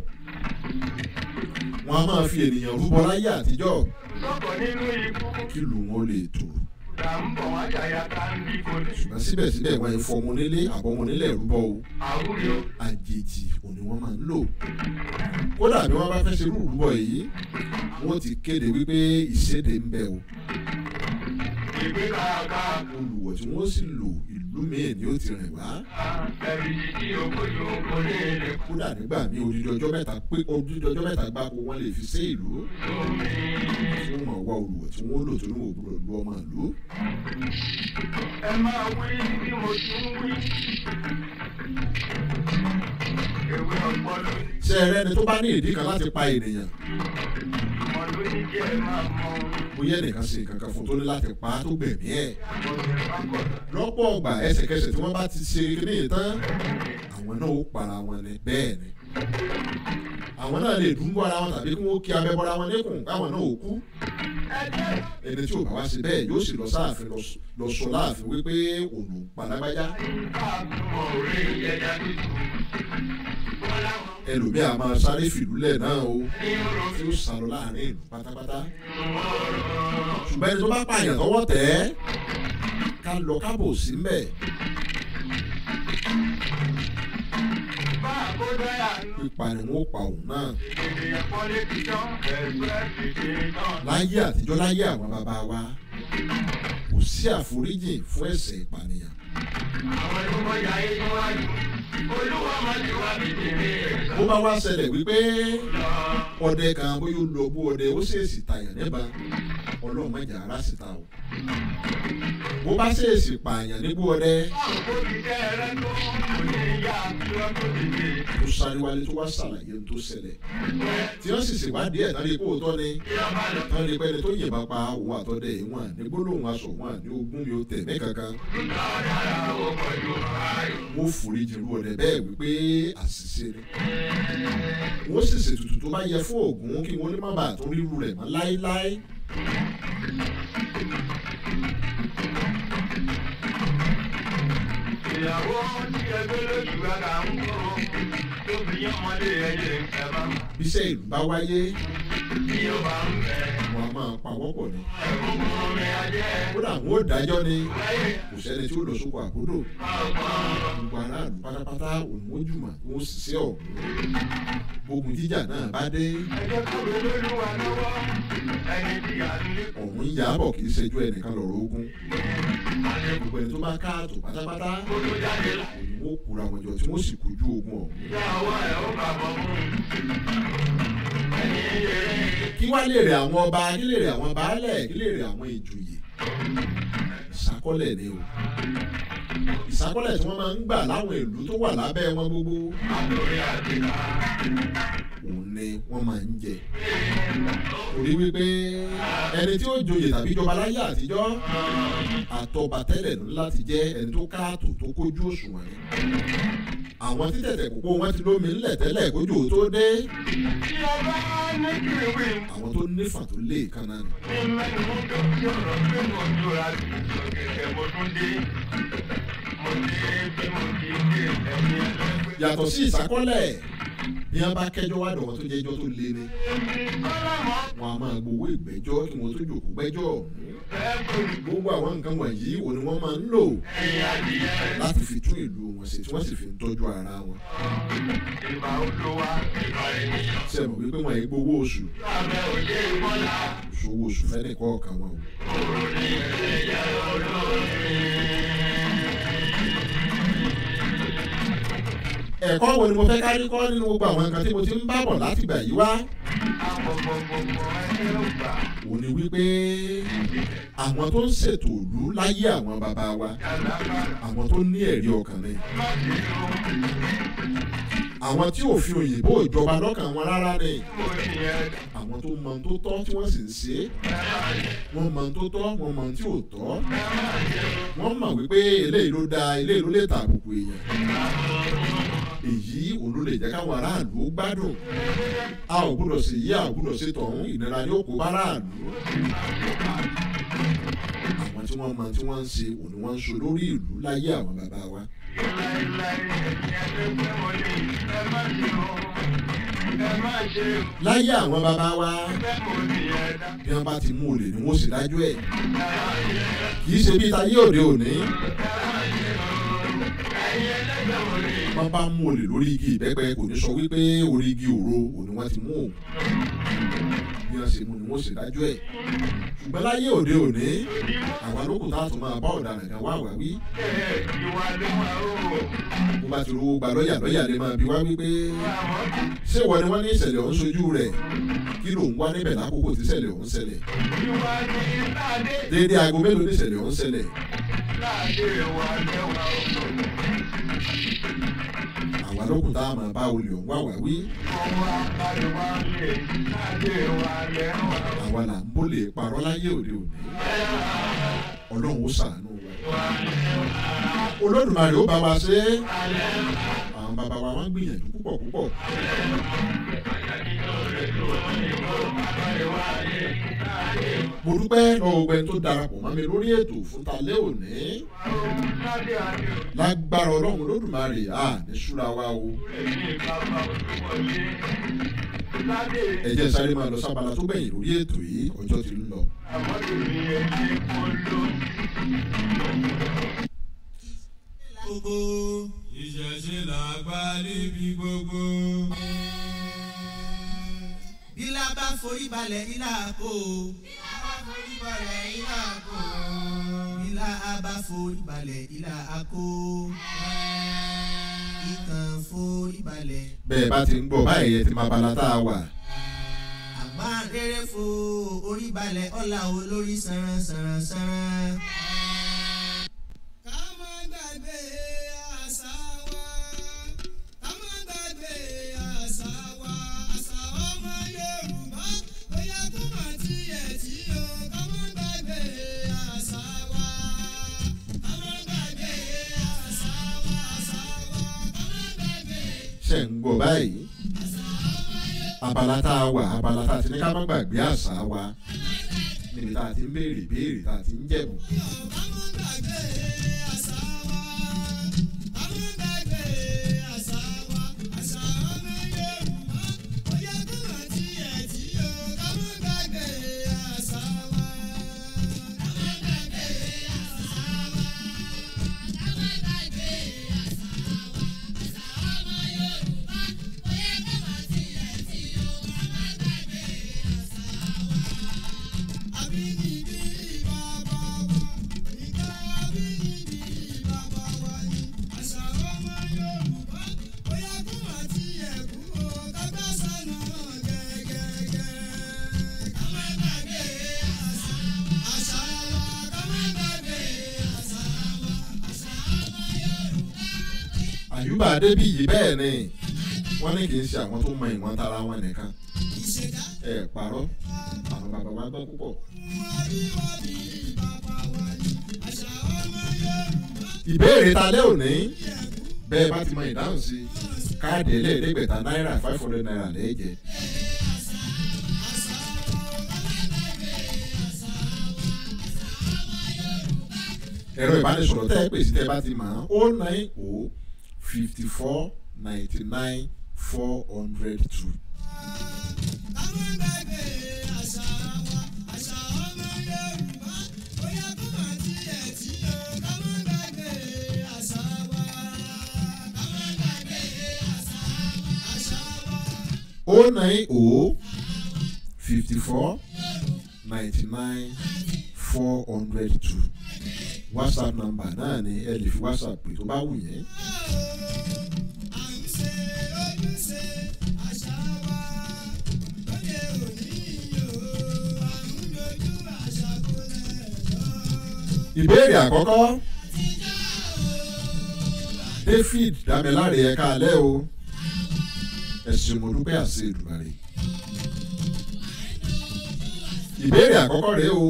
wọ́n á máa fi ènìyàn rúbọ láyé àtijọ́ kí lù wọ́n lè tò. ṣùgbọ́n síbẹ̀síbẹ̀ wọ́n yẹn fọmọ nílé àbọ̀mọ nílẹ̀ rúbọ o. àjèjì òní wọ́n máa ń lò. kódà bí wọ́n bá fẹ́ ṣe rúbọ yìí wọ́n ti kéde wípé ìṣèdè ń bẹ o. olùwọ̀ tí wọ́n sì lò ìlú míì ni ó ti rìn wá. kódà nígbà míì odidi ọjọ́ mẹ́ta gbáko wọ́n lè fi ṣe ìlú. wọ́n máa wá olùwọ̀ tí wọ́n lò tó ní wọ́n gbọ́dọ̀ lu ọmọ ìlú. ẹ máa wí bí mo ti ń wí. ṣé ẹ rẹ́ni tó bá ní ìdí kan láti pa ènìyàn. bóyá ẹnìkan ṣe kankan fún tó ní láti pa á tó gbẹ̀mí ẹ̀. lọ́pọ̀ ọgbà ẹsẹ̀kẹsẹ̀ tí wọ́n bá ti ṣe kíní yìí tán àwọn náà ó para wọn ni bẹ́ẹ̀ ni. àwọn náà lè dùn bọ́ra wọn tàbí kí wọ́n kí abẹ́ bọ́ra wọn lẹ́kùn káwọn náà ò kú. ẹni tí ò bá wá sí bẹ́ẹ̀ yóò sì lọ sáàfin lọ sọ láàfin wípé òun palágbájá. ẹlòmíà máa sáré fìlúlẹ̀ náà o tí ó sàrò láàrin ìlú pátápátá. ṣùgbọ́n ẹni tó bá pààyàn tọwọ́ tẹ̀ ẹ́ ká lọ kábò sí mbẹ̀. pípa ni wọ́n pa òun náà. láyé àtijọ́ láyé àwọn bàbá wa kò sí àforíjì fún ẹ̀ṣẹ̀ ìpànìyàn. bó bá wá ṣẹlẹ̀ wípé ọdẹ kan bóyá ó lọ bó ọdẹ ó ṣèèṣì tàyàn níbà ọlọ́run mẹ́jà ara síta o. bó bá ṣèèṣì pààyàn nígbó ọdẹ tó sáré wálé tó wá ṣàlàyé tó ṣẹlẹ̀ tí wọ́n sì ṣèwádìí ẹ̀ tán lè kó òótọ́ ni tán lè pẹ́ni tó yìnbọn pa òun àtọ́dẹ ìwọ̀n ní gbólóhùn aṣọ wọn ní ogún mi ò tẹ̀mí kankan wọ́n foríjì irú ọdẹ bẹ́ẹ̀ wípé àṣìṣe ni wọ́n sì ṣètùtù tó bá yẹ fún Ògún kí wọ́n lè má bàa tó ríru rẹ̀ mọ́ láéláé. ìyàwó tí ẹgbẹ́ lójú ara ń kó tó fi yán ọmọdé ẹyẹ ẹ̀bá. bíṣẹ́ ìlú bá wáyé bí ó bá ń bẹ̀. wọn a máa pawọ́pọ̀ ni. ẹ̀kúnkún mi ajẹ́. kódà wọn ò dájọ́ ni kò sẹ́ni tí ó lọ sóko àbúrò gbogbo aráàlú pátápátá ònìwójúmọ̀ tí wọ́n ṣiṣẹ́ ọ̀hún gbógun jíjà náà bá dé. ẹjọ́ tó lè lórí wa lọ́wọ́ ẹni tí a lè. ọ̀hún yàbọ̀ kì í ṣẹjú ẹnìkan lọ́rọ̀ ogun gbogbo ẹni tó bá káàtó pátápátá òyìnbó kura wọn jọ tí wọ́n sì kojú ogun ọ̀hún. ìyá ọwọ́ ẹ̀ ó bà bọ̀ fún ẹni yẹrẹ. kí wá lè rè àwọn ọba kí lè rè àwọn baálẹ̀ kí lè rè àwọn ìjòyè ìṣàkọlẹ̀ ni o ìṣàkọlẹ̀ tí wọ́n máa ń gbà láwọn ìlú tó wà lábẹ́ wọn gbogbo àtòrí àtìká. òun ni wọ́n máa ń jẹ torí wípé ẹni tí ó joyè tàbí jọba láyé àtijọ́ àtọba tẹ́lẹ̀ ní láti jẹ́ ẹni tó káàtó tó kójú òṣùwọ̀n ni àwọn títẹ̀tẹ̀ kókó wọn ti lómi ńlẹ̀ tẹ́lẹ̀ kójú tó dé tí a bá ní kiri àwọn tó nífà tó lé kaná ni. ní mẹ́rin mú tó tí ọ̀rọ̀ pé mo jọra kẹ̀kẹ́ mo tún dé mo dé bí mo ti dé ẹ̀mí ẹlẹ́gbẹ́. yàtọ̀ sí ìṣàkọlẹ̀ bí wọ́n bá kẹ́jọ́ wá dọ̀wọ́ tó jẹ́ ẹjọ́ tó le ni wọ́n á máa gbowó ìgbẹ́jọ́ kí wọ́n tó jòkó gbẹ́jọ́ gbogbo àwọn nǹkan wọ̀nyí wo ni wọ́n máa ń lò láti fi tún ìlú wọn ṣe tí wọ́n sì fi ń tọ́jú ara wọn. ìbá olówá ìbá ènìyàn. ṣe mọ̀ wípé wọ́n yìí gbowó oṣù lábẹ́ òye ìbọ́lá. ṣòwò oṣù fẹ́ẹ́ kọ̀ọ̀kan wọn o. òní ẹ̀yà olórin. ẹ̀kọ́ wo ni mo fẹ́ kárí kọ́ nínú gbogbo àwọn nǹkan tí mo ti ń bá bọ̀ láti gbà yí wá. òun ni wípé àwọn tó ń ṣètò ìlú láyé àwọn bàbá wa àwọn tó ní ẹ̀rí ọkàn ni àwọn tí òfin òyìnbó ìjọba lọ́kàn wọn rárá ni àwọn tó mọ tó tọ́ tí wọ́n sì ń ṣe wọ́n mọ tó tọ́ wọ́n mọ tí ò tọ́ wọ́n mọ̀ wípé eléyìí ló dáa eléyìí ló lè tàbùkù èèyàn èyí òun ló lè jẹ́ káwọn aráàlú gbádùn a ò gbúdọ̀ sí yí a ò gbúdọ̀ sí tọ̀hún ìnira yóò kó bá aráàlú àwọn tí wọ́n mọ tí wọ́n ń ṣe òun ni wọ́n ń so lórí ìlú láyé àwọn bàbá wa. láyé àwọn bàbá wa bí wọ́n bá ti mú olè ni wọ́n sì dájú ẹ̀ kì í ṣe bí tayé òde òní wọ́n bá mú olè lórí igi ìbẹ́pẹ kò ní sọ wípé orí igi òro òní wọ́n ti mú òun bí wọ́n ṣe mú ni wọ́n sì dájú ẹ̀ ṣùgbọ́n láyé òde òní àwa lókùn tá a tún máa bá ọ̀daràn kan wá wá wí. bó bá ti rówó gba lọ́ọ̀yà lè máa bi wá wípé ṣé ìwọ ni wọ́n ní ìṣẹ̀lẹ̀ ọ̀hún ṣojú rẹ̀ kí ló ń wá níbẹ̀ lákòókò tí ìṣẹ̀lẹ̀ ọ̀hún ṣẹlẹ̀ déédéé aago mélòó ní ìṣẹ̀lẹ̀ ọ̀hún ṣẹlẹ̀. àwa lókùn tá a máa bá olè ọ̀hún wá wá wí. àwa là ń bólè parọ́ láyé òde òní ọlọ́run ó ṣàánú wa olódùmarè ó bá wa ṣe àwọn bàbá wa wọ́n gbìyànjú púpọ̀ púpọ̀. mo dúpẹ́ lọ́wọ́ ọgbẹ́ni tó darapọ̀ mọ́ mi lórí ètò fún talẹ́ òní lágbára ọlọ́run olódùmarè ní ṣúra wa o. ẹ jẹ́ sáré máa lọ sábàlá tó gbẹ̀yìn lórí ètò yìí ọjọ́ ti ń lọ. gbogbo ìṣẹ̀ṣe làgbà níbi gbogbo. Bílá bá forí balẹ̀ ilá kó. Bílá bá forí balẹ̀ ilá kó. Bílá bá forí balẹ̀ ilá kó. Ìkàn forí balẹ̀. bẹ́ẹ̀ bá ti ń gbọ́ báyìí ẹ ti máa bala tá a wà. máa rere fo orí balẹ̀ ọ̀la olórí sanran sanran sanran. ká má gbàgbé àṣà wa ká má gbàgbé àṣà wa àṣà ọmọ Yorùbá bóyá kó má tiẹ̀ tí o ká má gbàgbé àṣà wa ká má gbàgbé àṣà wa àṣà wa ká má gbàgbé. ṣe ń gbọ́ báyìí abala tá a wà abala tá a ti ní ká má gbàgbé àṣà wa níbi tá a ti ń béèrè béèrè tá a ti ń jẹ̀bù. Àyùbá Adébíyì bẹ́ẹ̀ ni wọ́n ní kì í ṣe àwọn tó mọ ìwọ̀n tara wọn nìkan ẹ parọ́ àwọn bàbá wa gbọ́ púpọ̀. ìbéèrè talẹ́ òní bẹ́ẹ̀ bá ti mọ ìdáhùn sí káàdì ẹlẹ́ẹ̀ẹ́dẹ́gbẹ̀ta náírà 500 naira lẹ́ẹ̀jẹ̀. ẹ̀rọ ìbánisọ̀rọ̀ tẹ́ ẹ pèsè tẹ́ ẹ bá ti mọ̀ ọ́n 090 54 99 402. O 90 54 99 402. WhatsApp number náà ni ẹ lè fi WhatsApp pè tó bá wù yẹn. ìbéèrè àkọ́kọ́ David Damilare ẹ̀ka alẹ́ o ẹ̀sìn mo dúpẹ́ àṣẹ Èdùmàrè. ìbéèrè àkọ́kọ́ rèé o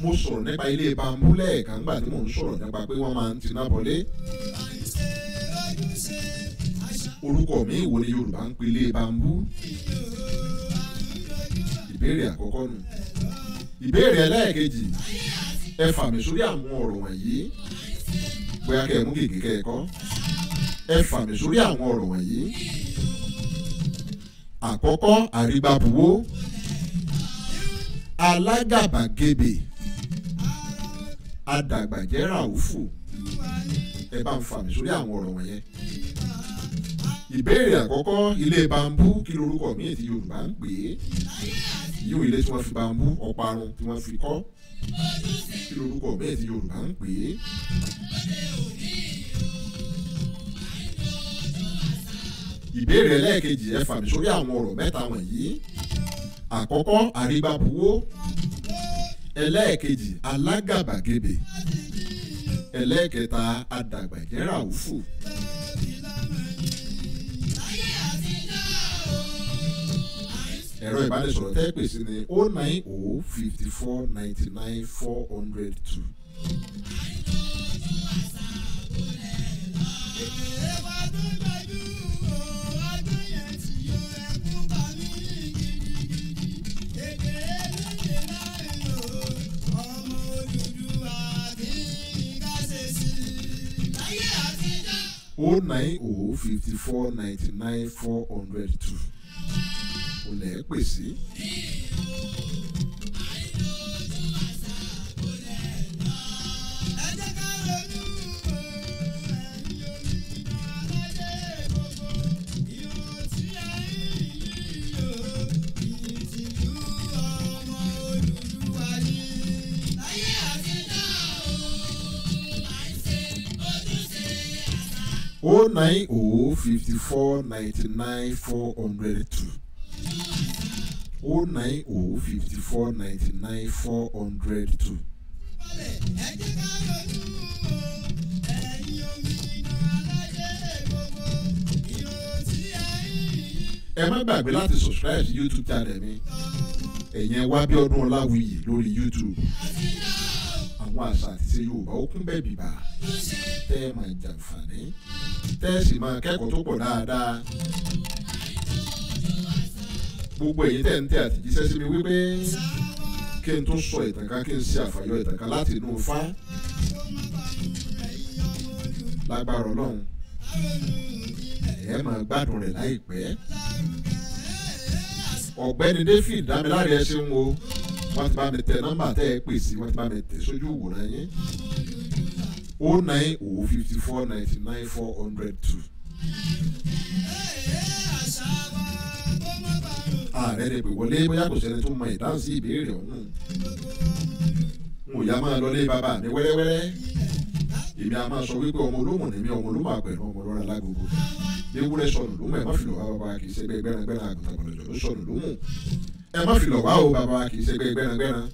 mo sọ̀rọ̀ nípa ilé bambú lẹ́ẹ̀kan nígbà tí mò ń sọ̀rọ̀ nípa pé wọ́n máa ń tiná bọlé. orúkọ mi wo ni Yorùbá ń pè ilé bambú? ìbéèrè àkọ́kọ́ nù. ìbéèrè ẹlẹ́ẹ̀kejì ẹ fà mí sórí àwọn ọ̀rọ̀ wọ̀nyí bóyá kẹ́ ẹ mú gègé kẹ́ ẹ kọ́. ẹ fà mí sórí àwọn ọ̀rọ̀ wọ̀nyí. àkọ́kọ́ àrígbábuwó alágàbàgebè adàgbàjẹ́ ràúfù. ẹ bá ń fà mí sórí àwọn ọ̀rọ̀ wọ̀nyẹn. ìbéèrè àkọ́kọ́ ilé bambú kí lorúkọ míì tí Yorùbá ń pè é? yíò ilé tí wọ́n fi bambú ọparun tí wọ́n fi kọ́ kí lorúkọ míì tí Yorùbá ń pè é? ìbéèrè ẹlẹ́ẹ̀kejì ẹ fà mí sórí àwọn ọ̀rọ̀ mẹ́ta wọ̀nyí. àkọ́kọ́ àrígbábuwó, ẹlẹ́ẹ̀kejì alágàbàgebè, ẹlẹ́ẹ̀kẹta adàgbàjẹ́ ràúfù. ẹ̀rọ ìbánisọ̀rọ̀ tẹ́ pè sí ní 090 54 99 402. O 90 54 99 402. O lè pè sí. O 90 54 99 402. 09054994002. Ẹ má gbàgbé láti subscribe sí YouTube channel mi. Ẹ̀yin wá bí ọdún Ọláwuyì lórí YouTube. Àwọn àṣà àti ṣe Yorùbá ó kún bẹ́ẹ̀ bìbà. Tẹ́ ẹ máa jàǹfààní. Tẹ́ ẹ sì máa kẹ́kọ̀ọ́ tó pọ̀ dáadáa. Gbogbo èyí tẹ́ ń tẹ́ àtìjíṣẹ́ sí mi wípé kí n tó sọ ìtàn kan kí n ṣe àfàyọ ìtàn kan láti inú Ifá. Lágbára Ọlọ́run ẹ máa gbádùn rẹ̀ láìpẹ́. Ọ̀gbẹ́ni David Dámiláre ẹ ṣeun o, wọ́n ti bá mi tẹ nọ́mbà tẹ́ ẹ pè sí, wọ́n ti bá mi tẹ sójú ìwòran yín 09054994002. Ààrẹ rẹ̀ pè wọlé bóyá kò sẹ́ni tó mọ ìdáhùn sí ìbéèrè ọ̀hún. N ò yá máa lọlé bàbá mi wẹ́rẹ́wẹ́rẹ́. Èmi a máa sọ wípé ọmọ olómù ni mí, ọmọ olómù àpẹẹrẹ ọmọ lọ́ra lágogo. Ewúrẹ́ sọnù lómù ẹ má fi lọ̀ wá bàbá kì í ṣe gbẹ́rẹ́gbẹ́rẹ́ àgùntàn gbọ̀dọ̀jọ̀ ló sọnù lómù. Ẹ má fi lọ̀ wá o bàbá kì í ṣe gbẹ́rẹ́gbẹ́rẹ́.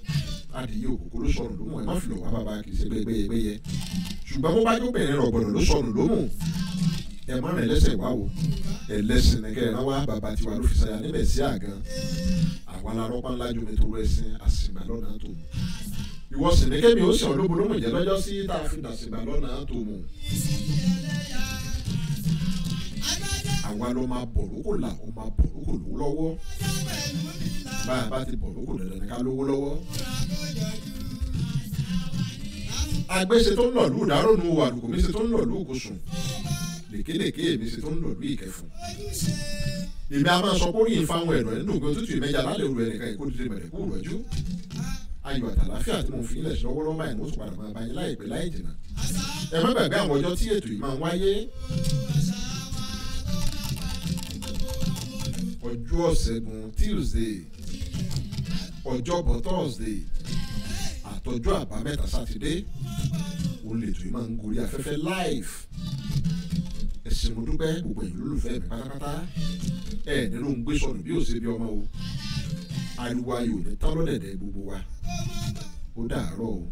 Adìyẹ òkòkò ló sọnù lómù ẹ má fi lọ̀ wá bàbá kì í ṣe gbẹ́yẹ. Ṣùgbọ́n bó bá jóbìnrin rọ̀gbọ̀dọ̀ ló sọnù lómù. Ẹ má rìn lẹ́sẹ̀ wá o. Ẹlẹ́sìn ni kẹ́ ẹ wá bàbá tiwa ló fi ṣàyà níbẹ̀ sí àgàn. Àwa la rọ́pá ńlá ju mi tó rẹ̀ sin àsìgbà lọ́nà tó mú. Ìwọ sì ní kémi ó sì olóbulómù jẹ́ lọ́jọ́ sí tá a fi dàsìgbà lọ́nà tó mú. Àwa ló máa bọ̀rúkò là ó máa bọ̀rúkò lówó lọ́wọ́. Bá a bá ti bọ̀rúkò dandan ní ká lówó lọ́wọ́. Àgbéṣe tó ń lọ lù dárò nu àlùkò mi ṣe tó ń lọ lù kòsùn. Lèkélèké èmi ṣe tó ń lọ lù ìkẹfùn. Èmi a máa sọ pé orí ìfáwọn ẹ̀rọ nínú ògbé òtútù ìmẹ́jà lálẹ́ òru ẹnìkan ìkó dídé mẹ̀rẹ̀ kú rọ̀jú. Ayọ̀ àtàláfíà tí mo fi ilẹ̀ lọ́wọ́lọ́wọ́ báyìí mo tún padà máa bá yín láìpẹ́ láì jìnnà. Ẹ má gbàgbé àwọn ọjọ́ tí ètò yìí máa ń wáyé. Ọjọ́ Ìṣẹ́gun Tuesday, Ọjọ́bọ̀ Thursday, àtọjọ́ Àbámẹ́ta Sátidé. Òun lè tó yìí máa ń gorí afẹ́fẹ́ live. Ẹ ṣé mo dúpẹ́ gbogbo ẹ̀yin olólùfẹ́ mi pátápátá. Ẹ nínú ń gbé sọnù bí ó ṣe bí ọmọ o. Ariwo ayò ní tán lọ́dẹ̀dẹ̀ gbogbo wa. Ó dàárọ̀ o.